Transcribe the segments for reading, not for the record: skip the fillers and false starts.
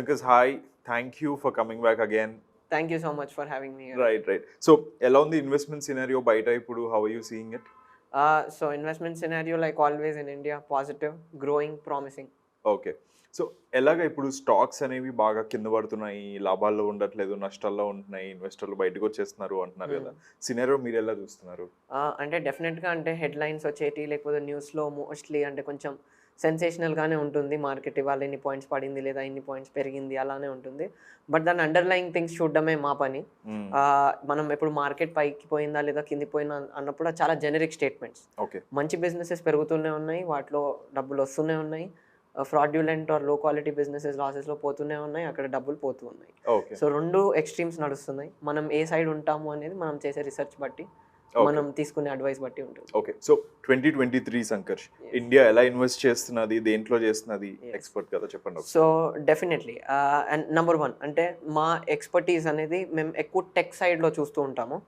Sankas, hi. Thank you for coming back again. Thank you so much for having me here. Right. So, along the investment scenario, baita ippudu, how are you seeing it? So investment scenario, like always in India, positive, growing, promising. Okay. So, ఎలాగ ఇప్పుడు stocks అనేవి బాగా కింద పడుతున్నాయి, లాభాల్లో ఉండట్లేదు, నష్టాల్లో ఉంటున్నాయి, ఇన్వెస్టర్లు బయటకొచ్చేస్తున్నారు అంటున్నారు కదా! సినారియో మీరెలా చూస్తున్నారు? అంటే డెఫినెట్‌గా అంటే హెడ్‌లైన్స్ వచ్చేటి లేకపోతే న్యూస్‌లో మోస్ట్‌లీ అంటే కొంచెం సెన్సేషనల్‌గానే ఉంటుంది. మార్కెట్ ఇవాళ ఇన్ని పాయింట్స్ పడింది లేదా ఇన్ని పాయింట్స్ పెరిగింది అలానే ఉంటుంది. బట్ దాని అండర్‌లయింగ్ థింగ్స్ చూడడమే మా పని. మనం ఎప్పుడు మార్కెట్ పైకి పోయిందా లేదా కిందికి పోయిందా అన్నప్పుడు చాలా జెనరిక్ స్టేట్మెంట్స్. ఓకే. మంచి బిజినెసెస్ పెరుగుతూనే ఉన్నాయి. వాటిలో డబ్బులు వస్తూనే ఉన్నాయి. ఫ్రాడ్యులెంట్ ఆర్ లో క్వాలిటీ బిజినెసెస్ లాసెస్‌లో పోతూనే ఉన్నాయి. అక్కడ డబ్బులు పోతూ ఉన్నాయి. ఓకే. సో 2 ఎక్స్‌ట్రీమ్స్ నడుస్తున్నాయి. మనం ఏ సైడ్ ఉంటాము అనేది మనం చేసే రిసర్చ్ బట్టి, మనం తీసుకునే అడ్వైస్ బట్టి ఉంటుంది. ఓకే. సో 2023 సంకర్ష్ ఇండియా ఎలా ఇన్వెస్ట్ చేస్తున్నది, దేంట్లో చేస్తున్నది, ఎక్స్పర్ట్ కదా చెప్పండి. సో డెఫినెట్లీ అండ్ నెంబర్ 1 అంటే మా ఎక్స్పర్టీస్ అనేది మేము ఎక్కువ టెక్ సైడ్లో చూస్తూ ఉంటాము.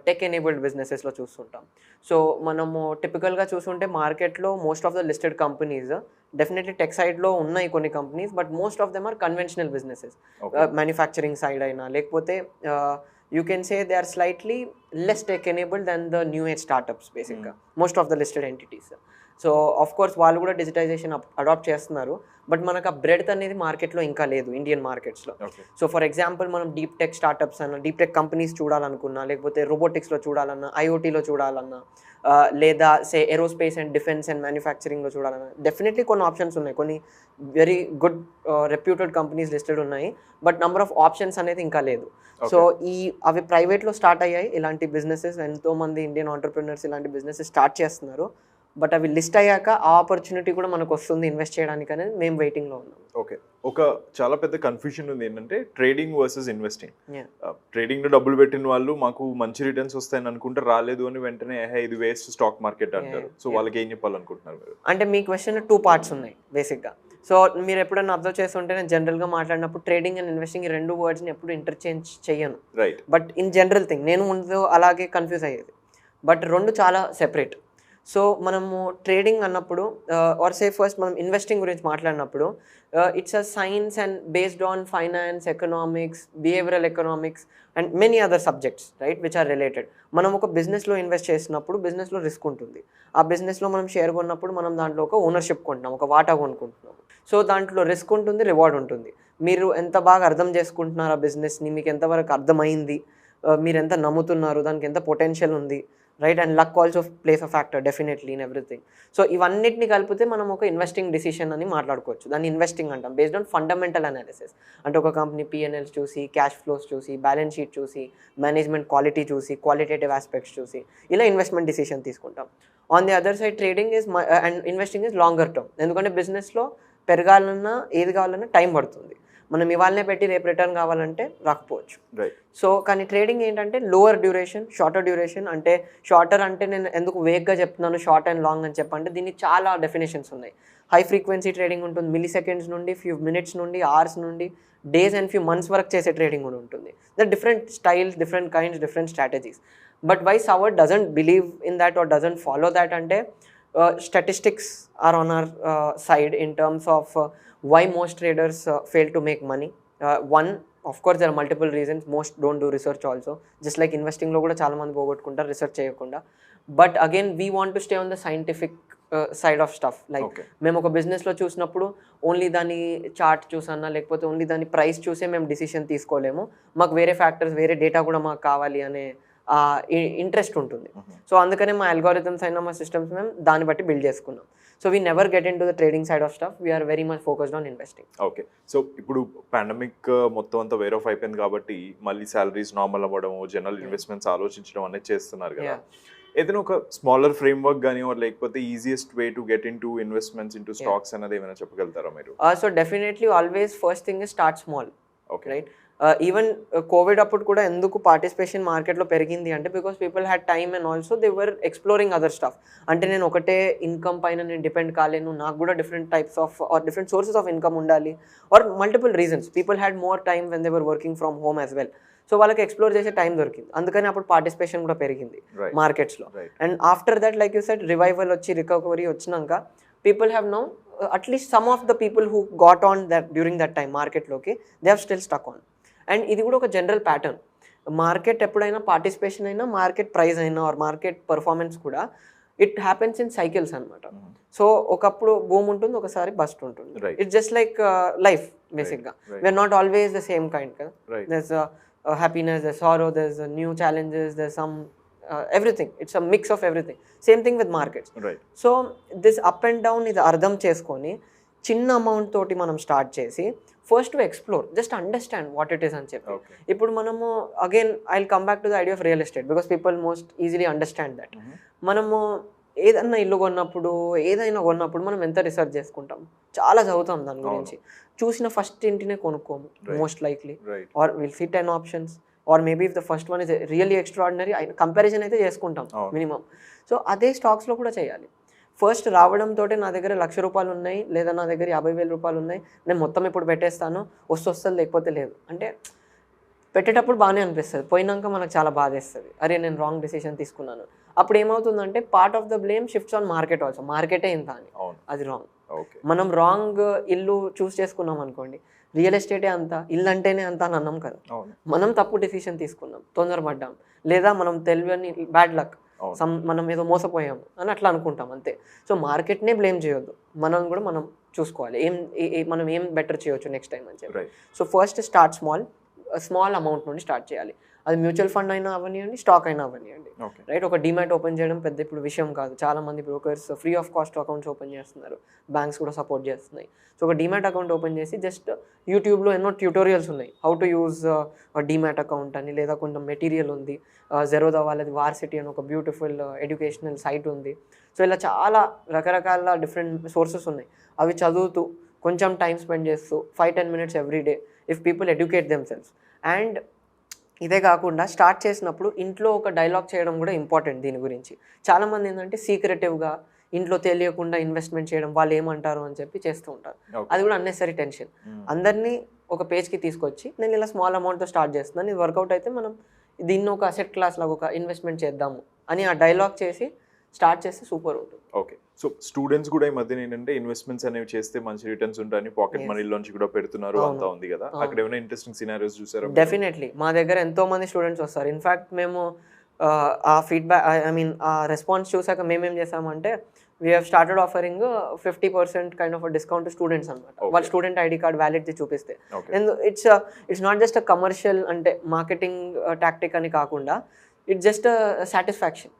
టెక్ ఎనేబుల్డ్ బిజినెసెస్లో చూస్తుంటాం. సో మనము టిపికల్గా చూస్తుంటే మార్కెట్లో most of the listed companies definitely tech సైడ్లో ఉన్నాయి కొన్ని companies, but most of them are conventional businesses. Manufacturing side అయినా లేకపోతే you can say they are slightly less tech enabled than the new age startups basically. Most of the listed entities. So of course వాళ్ళు కూడా digitisation adapt చేస్తున్నారు, but మనకు ఆ breadth అనేది మార్కెట్లో ఇంకా లేదు ఇండియన్ మార్కెట్స్లో. సో ఫర్ ఎగ్జాంపుల్ మనం డీప్ టెక్ స్టార్టప్స్ అన్న డీప్ టెక్ కంపెనీస్ చూడాలనుకున్నా, లేకపోతే రోబోటిక్స్లో చూడాలన్నా, ఐఓటీలో చూడాలన్నా, లేదా సే ఏరోస్పేస్ అండ్ డిఫెన్స్ అండ్ మ్యానుఫ్యాక్చరింగ్లో చూడాలన్నా డెఫినెట్లీ కొన్ని ఆప్షన్స్ ఉన్నాయి. కొన్ని very good reputed companies listed ఉన్నాయి, బట్ నెంబర్ ఆఫ్ ఆప్షన్స్ అనేది ఇంకా లేదు. సో అవి ప్రైవేట్లో స్టార్ట్ అయ్యాయి ఇలాంటి బిజినెసెస్. ఎంతోమంది ఇండియన్ ఆంటర్ప్రినర్స్ ఇలాంటి బిజినెసెస్ స్టార్ట్ చేస్తున్నారు, బట్ అవి లిస్ట్ అయ్యాక ఆ ఆపర్చునిటీ కూడా మనకు వస్తుంది ఇన్వెస్ట్ చేయడానికి అనేది మేము వెయిటింగ్లో ఉన్నాం. ఓకే. ఒక చాలా పెద్ద కన్ఫ్యూషన్ ఉంది ఏంటంటే ట్రేడింగ్ వర్సెస్ ఇన్వెస్టింగ్. ట్రేడింగ్లో డబ్బులు పెట్టిన వాళ్ళు మాకు మంచి రిటర్న్స్ వస్తాయని అనుకుంటే రాలేదు అని వెంటనే ఇది వేస్ట్ స్టాక్ మార్కెట్ అంటారు. సో వాళ్ళకి ఏం చెప్పాలనుకుంటున్నారు మీరు? అంటే మీ క్వశ్చన్ 2 పార్ట్స్ ఉన్నాయి బేసిక్గా. సో మీరు ఎప్పుడైనా అబ్జర్వ్ చేస్తుంటే నేను జనరల్గా మాట్లాడినప్పుడు ట్రేడింగ్ అండ్ ఇన్వెస్టింగ్ ఈ 2 వర్డ్స్ని ఎప్పుడు ఇంటర్చేంజ్ చేయను. Right. But in general thing నేను ముందు అలాగే కన్ఫ్యూజ్ అయ్యేది, బట్ 2 చాలా సెపరేట్. సో మనము ట్రేడింగ్ అన్నప్పుడు ఆర్ సే ఫస్ట్ మనం ఇన్వెస్టింగ్ గురించి మాట్లాడినప్పుడు it's a science and based on finance, economics, behavioural economics and many other subjects right which are related. మనం ఒక బిజినెస్లో ఇన్వెస్ట్ చేసినప్పుడు బిజినెస్లో రిస్క్ ఉంటుంది. ఆ బిజినెస్లో మనం షేర్ కొన్నప్పుడు మనం దాంట్లో ఒక ఓనర్షిప్ కొంటున్నాం, ఒక వాటా కొనుక్కుంటున్నాం. సో దాంట్లో రిస్క్ ఉంటుంది, రివార్డ్ ఉంటుంది. మీరు ఎంత బాగా అర్థం చేసుకుంటున్నారు ఆ బిజినెస్ని, మీకు ఎంతవరకు అర్థమైంది, మీరు ఎంత నమ్ముతున్నారు, దానికి ఎంత పొటెన్షియల్ ఉంది, right. And luck also place a factor definitely in everything. So ఇవన్నిటిని కలిపితే మనం ఒక ఇన్వెస్టింగ్ డిసిషన్ అని మాట్లాడుకోవచ్చు. దాన్ని ఇన్వెస్టింగ్ అంటాం బేస్డ్ ఆన్ ఫండమెంటల్ అనాలిసిస్. అంటే ఒక కంపెనీ పిఎన్ఎల్స్ చూసి, క్యాష్ ఫ్లోస్ చూసి, బ్యాలెన్స్ షీట్ చూసి, మేనేజ్మెంట్ క్వాలిటీ చూసి, క్వాలిటేటివ్ ఆస్పెక్ట్స్ చూసి ఇలా ఇన్వెస్ట్మెంట్ డిసిషన్ తీసుకుంటాం. On the other side trading is and investing is longer term. ఎందుకంటే బిజినెస్లో పెరగాలన్నా ఏది కావాలన్నా టైం పడుతుంది. మనం ఇవాళనే పెట్టి రేపు రిటర్న్ కావాలంటే రాకపోవచ్చు. సో కానీ ట్రేడింగ్ ఏంటంటే లోవర్ డ్యూరేషన్, షార్టర్ డ్యూరేషన్. అంటే షార్టర్ అంటే నేను ఎందుకు వేగ్గా చెప్తున్నాను షార్ట్ అండ్ లాంగ్ అని చెప్పంటే దీనికి చాలా డెఫినేషన్స్ ఉన్నాయి. హై ఫ్రీక్వెన్సీ ట్రేడింగ్ ఉంటుంది, మిల్లీ సెకండ్స్ నుండి ఫ్యూ మినిట్స్ నుండి అవర్స్ నుండి డేస్ అండ్ ఫ్యూ మంత్స్ వరకు చేసే ట్రేడింగ్ కూడా ఉంటుంది. The different styles, different kinds, different strategies. But whosoever doesn't believe in that or doesn't follow that అంటే statistics are on our side in terms of why most traders fail to make money. One, of course there are multiple reasons. Most don't do research also, just like investing lo kuda chaala mandi pogotukuntaru research cheyakunda. But again we want to stay on the scientific side of stuff. Like మేము ఒక బిజినెస్లో చూసినప్పుడు only దాని chart చూసన్నా లేకపోతే only దాని price చూసే మేము decision తీసుకోలేము. మాకు వేరే ఫ్యాక్టర్స్, వేరే డేటా కూడా మాకు కావాలి అనే ఇంట్రెస్ట్ ఉంటుంది. సో అందుకనే మా అల్గారిథమ్స్ అయినా మా సిస్టమ్స్ మేము దాన్ని బట్టి బిల్డ్ చేసుకున్నాం. So we never get into the trading side of stuff. We are very much focused on investing. Okay. So ఇప్పుడు పాండమిక్ మొత్తం అంతా వేర్ ఆఫ్ అయిపోయింది కాబట్టి మళ్ళీ సాలరీస్ నార్మల్ అవ్వడం, జనరల్ ఇన్వెస్ట్మెంట్స్ ఆలోచించడం అనేది చేస్తున్నారు కదా. ఏదైనా ఒక స్మాలర్ ఫ్రేమ్ వర్క్ కానీ లేకపోతే easiest way to get in to investments in to stocks అనేది ఏమైనా చెప్పగలుగుతారా మీరు? So definitely always first thing is start small. Okay right. Even Covid అప్పుడు కూడా ఎందుకు పార్టిసిపేషన్ మార్కెట్లో పెరిగింది అంటే because people had time and also they were exploring other stuff. అంటే నేను ఒకటే ఇన్కమ్ పైన నేను డిపెండ్ కాలేను, నాకు కూడా different types of or different sources of income ఉండాలి, or multiple reasons. People had more time when they were working from home as well. So వాళ్ళకి ఎక్స్ప్లోర్ చేసే టైం దొరికింది, అందుకని అప్పుడు పార్టిసిపేషన్ కూడా పెరిగింది మార్కెట్స్లో. And after that like you said revival వచ్చి రికవరీ వచ్చినాక people have now at least some of the people who got on that during that time మార్కెట్లోకి they have still stuck on. And ఇది కూడా ఒక జనరల్ ప్యాటర్న్. మార్కెట్ ఎప్పుడైనా participation అయినా, market price అయినా or market performance కూడా it happens in cycles అనమాట. So ఒకప్పుడు బూమ్ ఉంటుంది, ఒకసారి బస్ట్ ఉంటుంది. ఇట్స్ జస్ట్ లైక్ లైఫ్ బేసిక్గా. We're not always the same kind కదా. There's happiness, there's sorrow, there's new challenges, there's some everything. It's a mix of everything. Same thing with markets. Right. So this up and down is అర్థం చేసుకొని చిన్న amount తోటి మనం start చేసి first to explore, just understand what it is అని చెప్పి. ఇప్పుడు మనము again I will come back to the idea of real estate because people most easily understand that. మనము ఏదన్నా ఇల్లు కొన్నప్పుడు, ఏదైనా కొన్నప్పుడు మనం ఎంత రిసర్చ్ చేసుకుంటాం, చాలా చదువుతాం దాని గురించి. చూసిన ఫస్ట్ ఇంటినే కొనుక్కోము most likely, or will see 10 options, or maybe if the first one is really extraordinary comparison అయితే చేసుకుంటాం మినిమం. సో అదే స్టాక్స్లో కూడా చేయాలి. ఫస్ట్ రావడంతో నా దగ్గర ₹1,00,000 ఉన్నాయి, లేదా నా దగ్గర ₹50,000 ఉన్నాయి, నేను మొత్తం ఇప్పుడు పెట్టేస్తాను, వస్తుంది లేకపోతే లేదు అంటే పెట్టేటప్పుడు బాగానే అనిపిస్తుంది, పోయినాక మనకు చాలా బాధేస్తుంది, అరే నేను రాంగ్ డెసిషన్ తీసుకున్నాను. అప్పుడు ఏమవుతుందంటే part of the blame shifts on market also. మార్కెటే ఇంత అని, అది రాంగ్. మనం రాంగ్ ఇల్లు చూస్ చేసుకున్నాం అనుకోండి, రియల్ ఎస్టేటే అంత, ఇల్లు అంటేనే అంత అని అన్నాం కదా. మనం తప్పు డెసిషన్ తీసుకున్నాం, తొందరపడ్డాం, లేదా మనం తెలియని బ్యాడ్ లక్, మనం ఏదో మోసపోయాము అని అట్లా అనుకుంటాం అంతే. సో మార్కెట్నే బ్లేమ్ చేయొద్దు, మనం కూడా మనం చూసుకోవాలి మనం ఏం బెటర్ చేయొచ్చు నెక్స్ట్ టైం అని చెప్పి. So first start small amount నుండి స్టార్ట్ చేయాలి. అది మ్యూచువల్ ఫండ్ అయినా అవనివ్వండి, స్టాక్ అయినా అవనివ్వండి, రైట్. ఒక డిమాట్ ఓపెన్ చేయడం పెద్ద ఇప్పుడు విషయం కాదు. చాలా మంది brokers free of cost accounts open చేస్తున్నారు, బ్యాంక్స్ కూడా సపోర్ట్ చేస్తున్నాయి. సో ఒక డిమాట్ అకౌంట్ ఓపెన్ చేసి జస్ట్ యూట్యూబ్లో ఎన్నో ట్యూటోరియల్స్ ఉన్నాయి, how to use demat account అని, లేదా కొంచెం మెటీరియల్ ఉంది. జెరోదా వాళ్ళది వార్సిటీ అని ఒక బ్యూటిఫుల్ ఎడ్యుకేషనల్ సైట్ ఉంది. సో ఇలా చాలా రకరకాల డిఫరెంట్ సోర్సెస్ ఉన్నాయి. అవి చదువుతూ కొంచెం టైం స్పెండ్ చేస్తూ 5-10 minutes every day if people educate themselves. And ఇదే కాకుండా స్టార్ట్ చేసినప్పుడు ఇంట్లో ఒక డైలాగ్ చేయడం కూడా ఇంపార్టెంట్ దీని గురించి. చాలామంది ఏంటంటే సీక్రెటివ్గా ఇంట్లో తెలియకుండా ఇన్వెస్ట్మెంట్ చేయడం, వాళ్ళు ఏమంటారు అని చెప్పి చేస్తూ ఉంటారు. అది కూడా అన్నెసరీ టెన్షన్. అందరినీ ఒక పేజ్కి తీసుకొచ్చి నేను ఇలా స్మాల్ అమౌంట్తో స్టార్ట్ చేస్తున్నాను, ఇది వర్కౌట్ అయితే మనం దీన్ని ఒక అసెట్ క్లాస్ లాగా ఒక ఇన్వెస్ట్మెంట్ చేద్దాము అని ఆ డైలాగ్ చేసి స్టార్ట్ చేస్తే సూపర్ ఉంటుంది. ఓకే. సో స్టూడెంట్స్ కూడా ఈ మధ్య ఏంటంటే ఇన్వెస్ట్మెంట్స్ అనేవి చేస్తే మంచి రిటర్న్స్ ఉంటాయని పాకెట్ మనీలోంచి కూడా పెడుతున్నారు అంతా ఉంది కదా. అక్కడ ఏమైనా ఇంట్రెస్టింగ్ సినారియోస్ చూసారా? డెఫినెట్లీ మా దగ్గర ఎంతో మంది స్టూడెంట్స్ వస్తారు. ఇన్ఫాక్ట్ మేము ఆ ఫీడ్బ్యాక్ ఆ రెస్పాన్స్ చూసాక మేమేం చేసామంటే we have started offering 50% kind of discount to students అనమాట. వాళ్ళ స్టూడెంట్ ఐడి కార్డ్ వ్యాలిడిటీ చూపిస్తే. It's not just a commercial అంటే మార్కెటింగ్ టాక్టిక్ అని కాకుండా it's just satisfaction.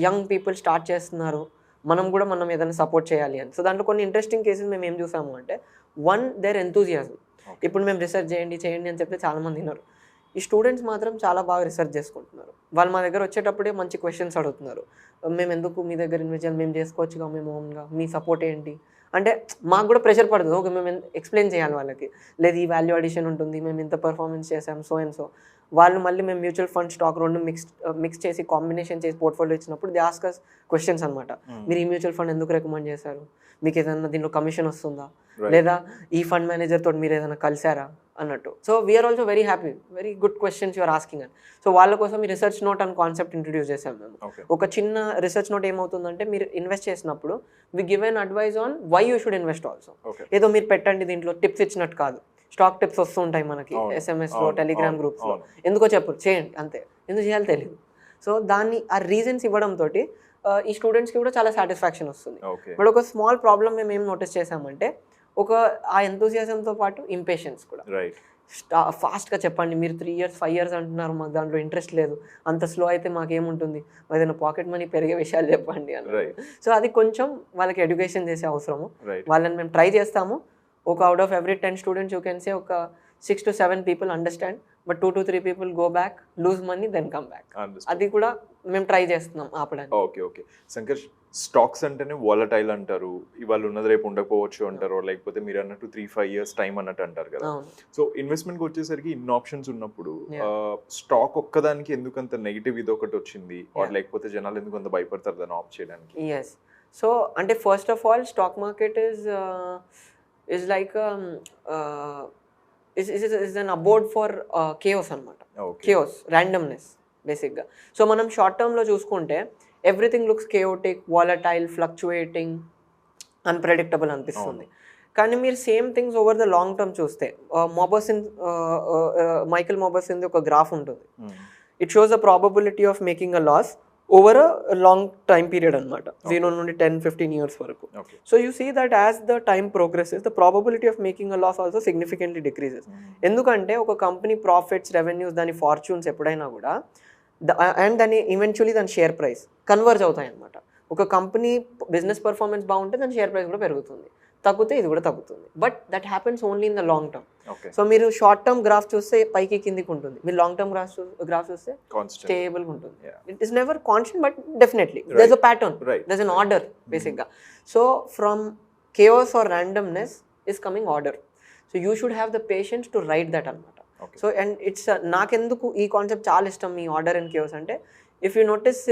Young people start చేస్తున్నారు, మనం ఏదైనా సపోర్ట్ చేయాలి అని. సో దాంట్లో కొన్ని ఇంట్రెస్టింగ్ కేసెస్ మేము ఏం చూసాము అంటే, వన్ దేర్ ఎంతూజియాజం. ఇప్పుడు మేము రిసర్చ్ చేయండి అని చెప్తే చాలామంది విన్నారు. ఈ స్టూడెంట్స్ మాత్రం చాలా బాగా రిసర్చ్ చేసుకుంటున్నారు. వాళ్ళు మా దగ్గర వచ్చేటప్పుడే మంచి క్వశ్చన్స్ అడుగుతున్నారు. మేము ఎందుకు మీ దగ్గర ఇన్వెస్ట్ చేయాలి, మేము చేసుకోవచ్చుగా మేము ఓన్గా, మీ సపోర్ట్ ఏంటి అంటే మాకు కూడా ప్రెషర్ పడుతుంది. ఓకే మేము ఎక్స్ప్లెయిన్ చేయాలి వాళ్ళకి, లేదు ఈ వాల్యూ అడిషన్ ఉంటుంది, మేము ఇంత పర్ఫార్మెన్స్ చేసాం సో అండ్ సో. వాళ్ళు మళ్ళీ మేము మ్యూచువల్ ఫండ్ స్టాక్ రెండు మిక్స్ చేసి కాంబినేషన్ చేసి పోర్ట్ఫోలియో ఇచ్చినప్పుడు దే ఆస్క్ us క్వశ్చన్స్ అనమాట. మీరు ఈ మ్యూచువల్ ఫండ్ ఎందుకు రికమెండ్ చేశారు, మీకు ఏదైనా దీంట్లో కమిషన్ వస్తుందా, లేదా ఈ ఫండ్ మేనేజర్ తోటి మీరు ఏదైనా కలిసారా అన్నట్టు. So we are also very happy, very good questions you are asking అని. సో వాళ్ళ కోసం ఈ రిసర్చ్ నోట్ అని కాన్సెప్ట్ ఇంట్రడ్యూస్ చేసాం మేము. ఒక చిన్న రిసర్చ్ నోట్ ఏమవుతుందంటే, మీరు ఇన్వెస్ట్ చేసినప్పుడు we give an advice on why you should invest also. ఏదో మీరు పెట్టండి దీంట్లో టిప్స్ ఇచ్చినట్టు కాదు. స్టాక్ టిప్స్ వస్తూ ఉంటాయి మనకి SMS-లో, టెలిగ్రామ్ గ్రూప్స్లో. ఎందుకో చెప్పు చేయండి అంతే, ఎందుకు చేయాలో తెలియదు. సో దాన్ని ఆ రీజన్స్ ఇవ్వడంతో ఈ స్టూడెంట్స్కి కూడా చాలా సాటిస్ఫాక్షన్ వస్తుంది. బట్ ఒక స్మాల్ ప్రాబ్లం మేము ఏం నోటీస్ చేసామంటే, ఆ ఎంతూసియాజంతో పాటు ఇంపేషన్స్ కూడా. ఫాస్ట్గా చెప్పండి, మీరు 3 years 5 years అంటున్నారు, మాకు దాంట్లో ఇంట్రెస్ట్ లేదు, అంత స్లో అయితే మాకేముంటుంది, ఏదైనా పాకెట్ మనీ పెరిగే విషయాలు చెప్పండి అని. సో అది కొంచెం వాళ్ళకి ఎడ్యుకేషన్ చేసే అవసరము. వాళ్ళని మేము ట్రై చేస్తాము. ఒక out of every 10 students you can say ఒక 6 to 7 people understand, but 2 to 3 people go back, lose money, then come back. అది కూడా మేము ట్రై చేస్తున్నాం ఆపడానికి. ఓకే. శంకర్, స్టాక్స్ అంటేనే వాలటైల్ అంటారు, ఇవాళ ఉన్నది రేపు ఉండకపోవచ్చు అంటారు, లేకపోతే మీరు అన్నట్టు 3-5 years టైం అన్నట్టు అంటారు కదా. సో ఇన్వెస్ట్మెంట్కి వచ్చేసరికి ఇన్ని ఆప్షన్స్ ఉన్నప్పుడు స్టాక్ ఒక్కదానికి ఎందుకంత నెగిటివ్ ఇది ఒకటి వచ్చింది, లేకపోతే జనాలు ఎందుకు అంత భయపడతారు దాన్ని ఆప్ చేయడానికి? ఎస్. సో అంటే first of all stock market is like is an abode for chaos అనమాట. chaos, randomness బేసిక్గా. సో మనం షార్ట్ టర్మ్లో చూసుకుంటే everything looks chaotic, volatile, fluctuating, unpredictable అనిపిస్తుంది. కానీ మీరు same things over the long term చూస్తే మొబసిన్ మైకల్ మొబసిన్ ఒక గ్రాఫ్ ఉంటుంది. It shows the probability of making a loss over a long time period అనమాట, 0 నుండి 10-15 years వరకు. So you see that as the time progresses the probability of making a loss also significantly decreases. ఎందుకంటే ఒక company profits, revenues, దాని fortunes ఎప్పుడైనా కూడా and దాని eventually దాని షేర్ ప్రైస్ కన్వర్జ్ అవుతాయి అనమాట. ఒక కంపెనీ బిజినెస్ పర్ఫార్మెన్స్ బాగుంటే దాని షేర్ ప్రైస్ కూడా పెరుగుతుంది, తగ్గితే ఇది కూడా తగ్గుతుంది. But that happens only in the long term. So మీరు షార్ట్ టర్మ్ గ్రాఫ్ చూస్తే పైకి కిందికి ఉంటుంది, మీరు లాంగ్ టర్మ్ గ్రాఫ్ చూస్తే స్టేబుల్గా ఉంటుంది. It is never constant but definitely there is a pattern, there is an order బేసిక్గా. So from chaos or randomness is coming order. So you should have the patience to write that అనమాట. So and it's నాకెందుకు ఈ concept చాలా ఇష్టం, ఈ order and chaos అంటే, if you notice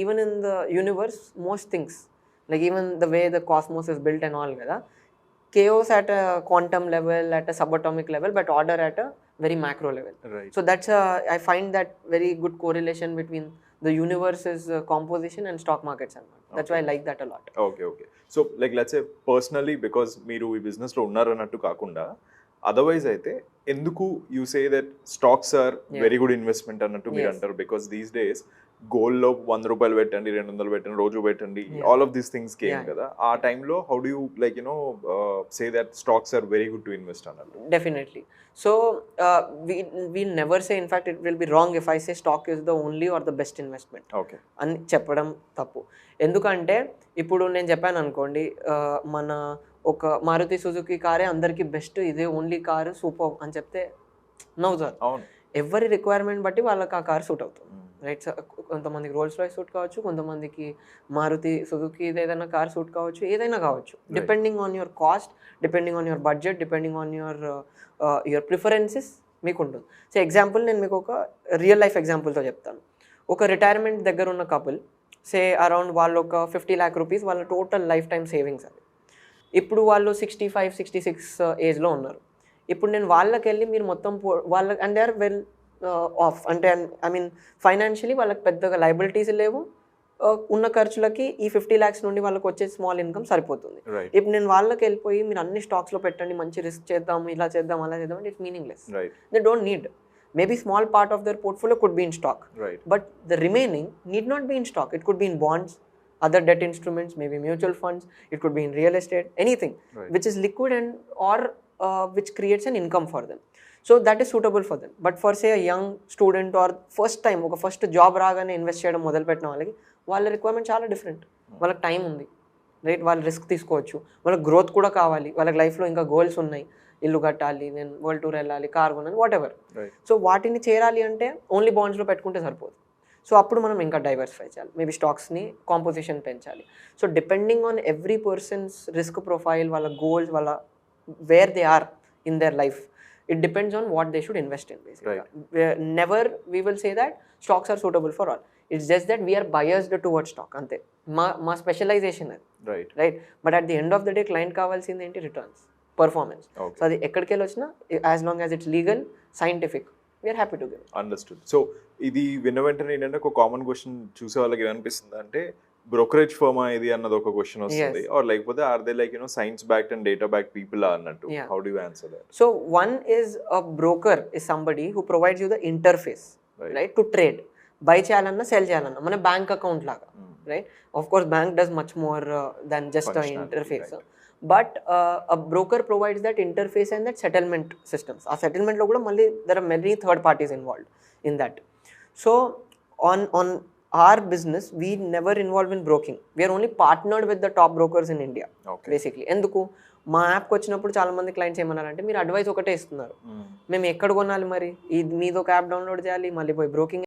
even in the universe most things like even the way the cosmos is built and all kada, chaos at a quantum level, at a subatomic level, but order at a very macro level. Right. So that's I find that very good correlation between the universe's composition and stock markets and all. That's why I like that a lot. Okay. So like let's say personally, because మీరు ఈ business లో ఉన్నారు అన్నట్టు కాకుండా otherwise అయితే ఎందుకు you say that stocks are very good investment అన్నట్టు మీరు అంటారు? బికాస్ దీస్ డేస్ గోల్డ్ లో 100 రూపాయలు పెట్టండి, 200 పెట్టండి, రోజు పెట్టండి, all of these things came కదా. ఆ టైంలో how do you like say that stocks are very good to invest అన్నట్టు? Definitely. So we'll never say, in fact it will be wrong if I say stock is the only or the best investment. Okay. అని చెప్పడం తప్పు. ఎందుకంటే ఇప్పుడు నేను చెప్పాను అనుకోండి, మన ఒక మారుతి సుజుకి కారే అందరికీ బెస్ట్, ఇదే ఓన్లీ కారు సూపర్ అని చెప్తే నవ్వుతారు. ఎవరి రిక్వైర్మెంట్ బట్టి వాళ్ళకి ఆ కార్ సూట్ అవుతుంది, రైట్? కొంతమందికి రోల్స్ రాయ్స్ సూట్ కావచ్చు, కొంతమందికి మారుతి సుజుకి ఏదైనా కార్ సూట్ కావచ్చు, ఏదైనా కావచ్చు, depending on your cost, depending on your budget, depending on your preferences మీకు ఉంటుంది. సో ఎగ్జాంపుల్ నేను మీకు ఒక రియల్ లైఫ్ ఎగ్జాంపుల్తో చెప్తాను. ఒక రిటైర్మెంట్ దగ్గర ఉన్న కపుల్, సే అరౌండ్ వాళ్ళు ఒక 50 lakh rupees వాళ్ళ టోటల్ లైఫ్ టైం సేవింగ్స్ అది. ఇప్పుడు వాళ్ళు 65-66 ఏజ్లో ఉన్నారు. ఇప్పుడు నేను వాళ్ళకి వెళ్ళి మీరు మొత్తం వాళ్ళ and they are well off, అంటే ఐ మీన్ ఫైనాన్షియలీ వాళ్ళకి పెద్దగా లయబిలిటీస్ లేవు, ఉన్న ఖర్చులకి ఈ 50 lakhs నుండి వాళ్ళకి వచ్చే స్మాల్ ఇన్కమ్ సరిపోతుంది. ఇప్పుడు నేను వాళ్ళకి వెళ్ళిపోయి మీరు అన్ని స్టాక్స్లో పెట్టండి, మంచి రిస్క్ చేద్దాం, ఇలా చేద్దాం, అలా చేద్దాం అంటే it's meaningless. They don't need. Maybe small part of their portfolio could be in stock, but the remaining need not be in stock. It could be in bonds, other debt instruments, maybe mutual funds, it could be in real estate, anything which is liquid and or which creates an income for them. So that is suitable for them. But for say a young student or first time oka first job raagane invest cheyadam modelu pettina vallaki వాళ్ళ requirement చాలా different. వాళ్ళకి time ఉంది, right? వాళ్ళు risk తీసుకోవచ్చు, వాళ్ళకి growth కూడా కావాలి, వాళ్ళకి లైఫ్లో ఇంకా గోల్స్ ఉన్నాయి, ఇల్లు కట్టాలి, నేను వరల్డ్ టూర్ వెళ్ళాలి, కార్ కొనాలి, వాట్ ఎవర్. సో వాటిని చేరాలి అంటే ఓన్లీ బాండ్స్లో పెట్టుకుంటే సరిపోదు. సో అప్పుడు మనం ఇంకా డైవర్సిఫై చేయాలి, మేబీ స్టాక్స్ని కాంపోజిషన్ పెంచాలి. So depending on every person's risk profile, వాళ్ళ గోల్స్, వాళ్ళ where they are in their life, it depends on what they should invest in. బేసిక్గా never we will say that stocks are suitable for all. It's just that we're biased towards stock, అంతే. మా specialization అది, right? But at the end of the day client కావాల్సింది ఏంటి? Returns, performance. So అది ఎక్కడికి వెళ్ళి వచ్చినా as long as it's legal, scientific, we are happy to give. Understood. So ఇది విన్న వెంటనే ఏంటంటే ఒక కామన్ క్వశ్చన్ చూసే వాళ్ళకి ఏమనిపిస్తుంది అంటే, బ్రోకరేజ్ ఫర్మా ఇది అన్నది ఒక క్వశ్చన్ వస్తుంది, ఆర్ లేకపోతే or they like science backed and data backed people అన్నట్టు. How do you answer that? So one is a broker is somebody who provides you the interface, right, to trade. Buy చేయాలన్నా, sell చేయాలన్నా, మన bank account లాగా, right? Of course bank does much more than just a interface. But a broker provides that interface and that settlement systems. Our settlement lo kuda malli there are many third parties involved in that. So on our business we never involve in broking. We are only partnered with the top brokers in India. Basically enduku మా యాప్కి వచ్చినప్పుడు చాలా మంది clients ఏమన్నారంటే, మీరు advice ఒకటే ఇస్తున్నారు, మేము ఎక్కడ కొనాలి, మరి మీది ఒక యాప్ డౌన్లోడ్ చేయాలి, మళ్ళీ పోయి బ్రోకింగ్